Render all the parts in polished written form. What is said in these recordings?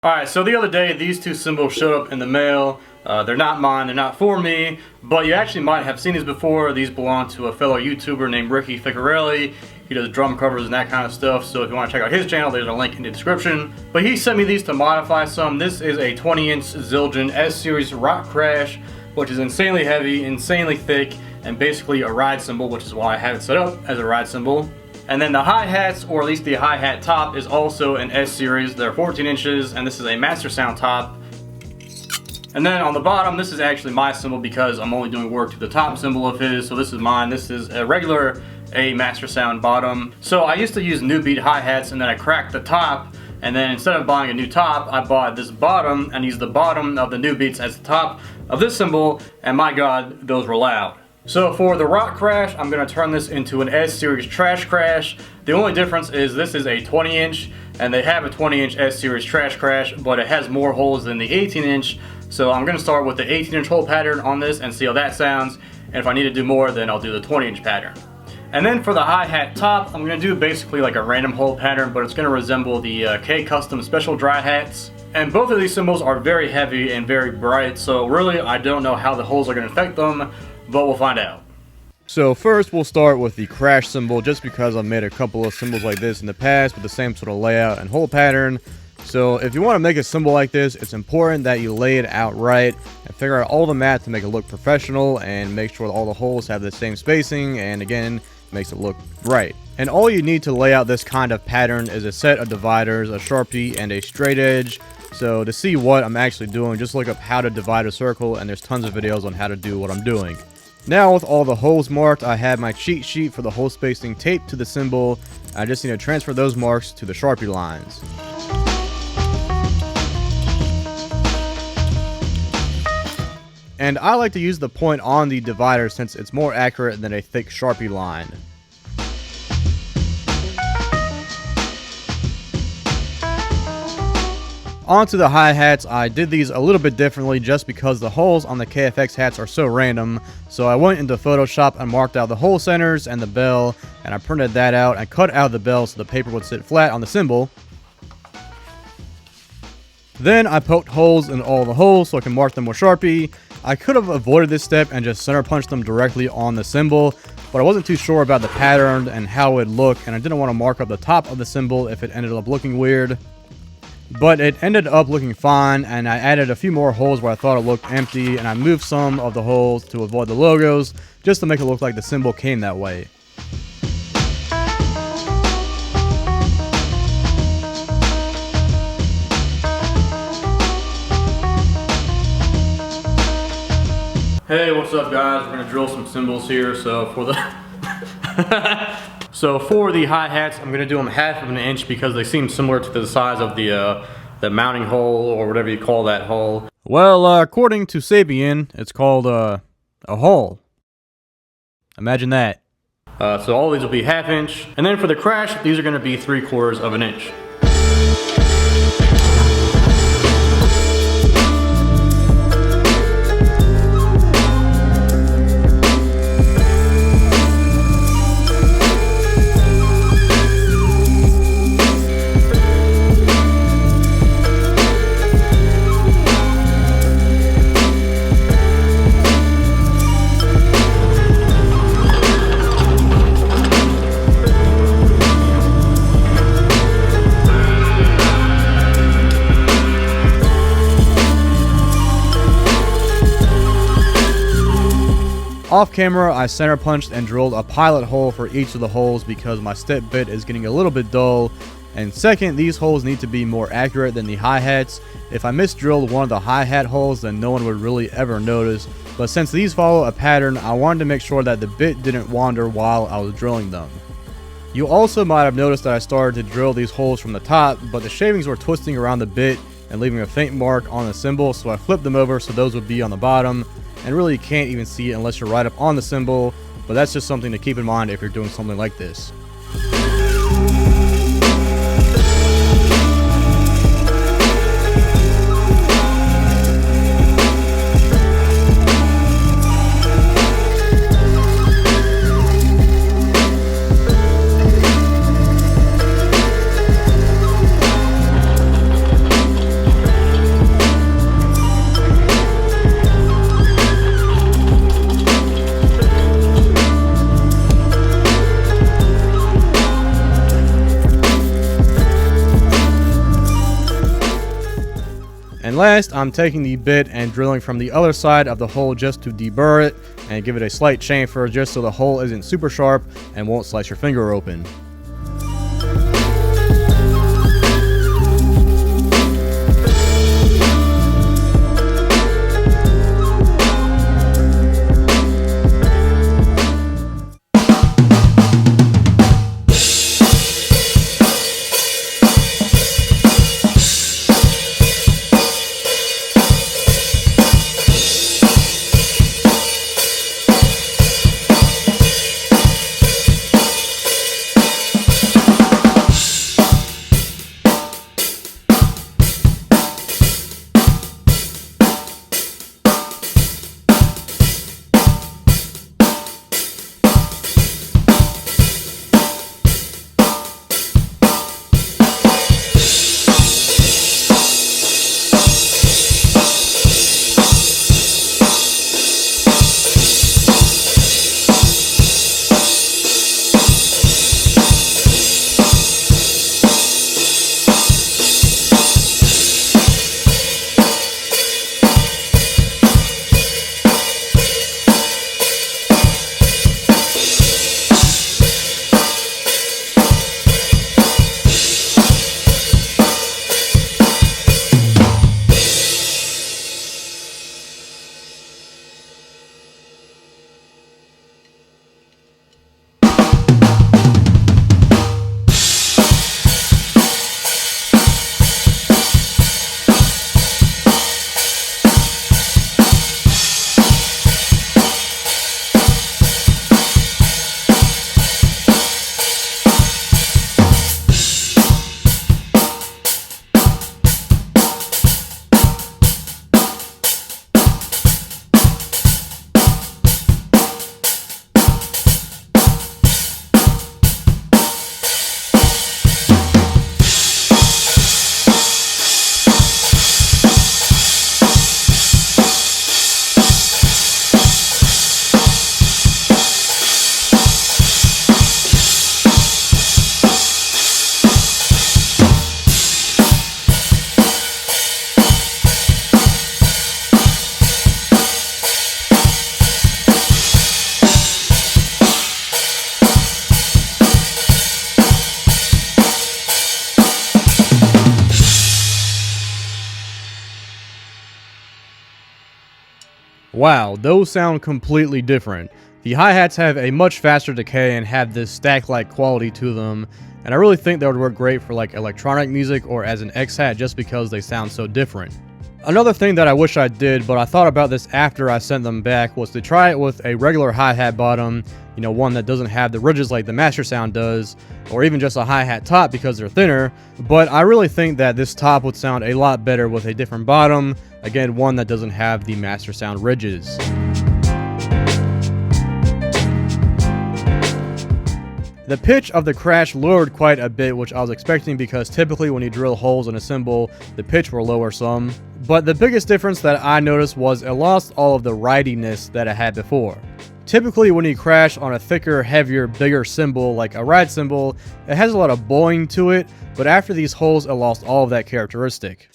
Alright, so the other day these two cymbals showed up in the mail. They're not mine, they're not for me, but you actually might have seen these before. These belong to a fellow YouTuber named Ricky Ficarelli. He does drum covers and that kind of stuff, so if you want to check out his channel, there's a link in the description. But he sent me these to modify some. This is a 20-inch Zildjian S-Series Rock Crash, which is insanely heavy, insanely thick, and basically a ride cymbal, which is why I have it set up as a ride cymbal. And then the hi-hats, or at least the hi-hat top, is also an S-Series. They're 14 inches, and this is a Master Sound top. And then on the bottom, this is actually my cymbal because I'm only doing work to the top cymbal of his, so this is mine. This is a regular Master Sound bottom. So I used to use New Beat hi-hats, and then I cracked the top, and then instead of buying a new top, I bought this bottom, and used the bottom of the New Beats as the top of this cymbal, and my god, those were loud. So for the Rock Crash, I'm going to turn this into an S-Series Trash Crash. The only difference is this is a 20-inch, and they have a 20-inch S-Series Trash Crash, but it has more holes than the 18-inch. So I'm going to start with the 18-inch hole pattern on this and see how that sounds. And if I need to do more, then I'll do the 20-inch pattern. And then for the hi-hat top, I'm going to do basically like a random hole pattern, but it's going to resemble the K-Custom Special Dry Hats. And both of these cymbals are very heavy and very bright, so really I don't know how the holes are going to affect them, but we'll find out. So first we'll start with the crash cymbal, just because I've made a couple of cymbals like this in the past with the same sort of layout and hole pattern. So if you want to make a cymbal like this, it's important that you lay it out right and figure out all the math to make it look professional and make sure that all the holes have the same spacing, and again, makes it look right. And all you need to lay out this kind of pattern is a set of dividers, a Sharpie, and a straight edge. So to see what I'm actually doing, just look up how to divide a circle, and there's tons of videos on how to do what I'm doing. Now with all the holes marked, I have my cheat sheet for the hole spacing taped to the cymbal. I just need to transfer those marks to the Sharpie lines. And I like to use the point on the divider since it's more accurate than a thick Sharpie line. Onto the hi-hats, I did these a little bit differently just because the holes on the KFX hats are so random. So I went into Photoshop and marked out the hole centers and the bell, and I printed that out and cut out the bell so the paper would sit flat on the cymbal. Then I poked holes in all the holes so I can mark them with Sharpie. I could have avoided this step and just center punched them directly on the cymbal, but I wasn't too sure about the pattern and how it would look, and I didn't want to mark up the top of the cymbal if it ended up looking weird. But it ended up looking fine, and I added a few more holes where I thought it looked empty, and I moved some of the holes to avoid the logos, just to make it look like the cymbal came that way. Hey, what's up guys? We're going to drill some cymbals here. So for the hi-hats, I'm going to do them 1/2 of an inch because they seem similar to the size of the mounting hole, or whatever you call that hole. Well, according to Zildjian, it's called a hole. Imagine that. So all these will be 1/2 inch. And then for the crash, these are going to be 3/4 of an inch. Off camera, I center punched and drilled a pilot hole for each of the holes because my step bit is getting a little bit dull. And second, these holes need to be more accurate than the hi-hats. If I misdrilled one of the hi-hat holes, then no one would really ever notice. But since these follow a pattern, I wanted to make sure that the bit didn't wander while I was drilling them. You also might have noticed that I started to drill these holes from the top, but the shavings were twisting around the bit and leaving a faint mark on the cymbal, so I flipped them over so those would be on the bottom. And really you can't even see it unless you're right up on the cymbal, but that's just something to keep in mind if you're doing something like this. And last, I'm taking the bit and drilling from the other side of the hole just to deburr it and give it a slight chamfer just so the hole isn't super sharp and won't slice your finger open. Wow, those sound completely different. The hi-hats have a much faster decay and have this stack-like quality to them, and I really think they would work great for like electronic music or as an X-hat just because they sound so different. Another thing that I wish I did, but I thought about this after I sent them back, was to try it with a regular hi-hat bottom, you know, one that doesn't have the ridges like the Master Sound does, or even just a hi-hat top because they're thinner, but I really think that this top would sound a lot better with a different bottom, again, one that doesn't have the Master Sound ridges. The pitch of the crash lowered quite a bit, which I was expecting because typically when you drill holes in a cymbal, the pitch will lower some. But the biggest difference that I noticed was it lost all of the ridiness that it had before. Typically when you crash on a thicker, heavier, bigger cymbal like a ride cymbal, it has a lot of bowing to it, but after these holes it lost all of that characteristic.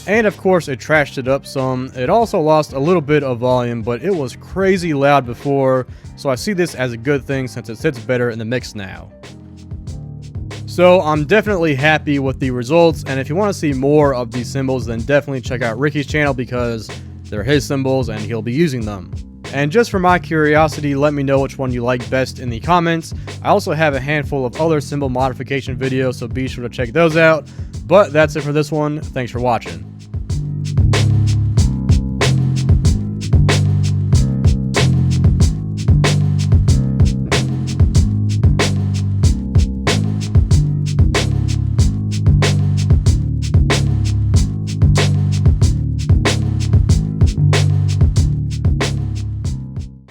And of course it trashed it up some. It also lost a little bit of volume, but it was crazy loud before, so I see this as a good thing since it sits better in the mix now. So I'm definitely happy with the results, and if you want to see more of these cymbals, then definitely check out Ricky's channel because they're his cymbals and he'll be using them. And just for my curiosity, let me know which one you like best in the comments. I also have a handful of other cymbal modification videos, so be sure to check those out. But that's it for this one. Thanks for watching.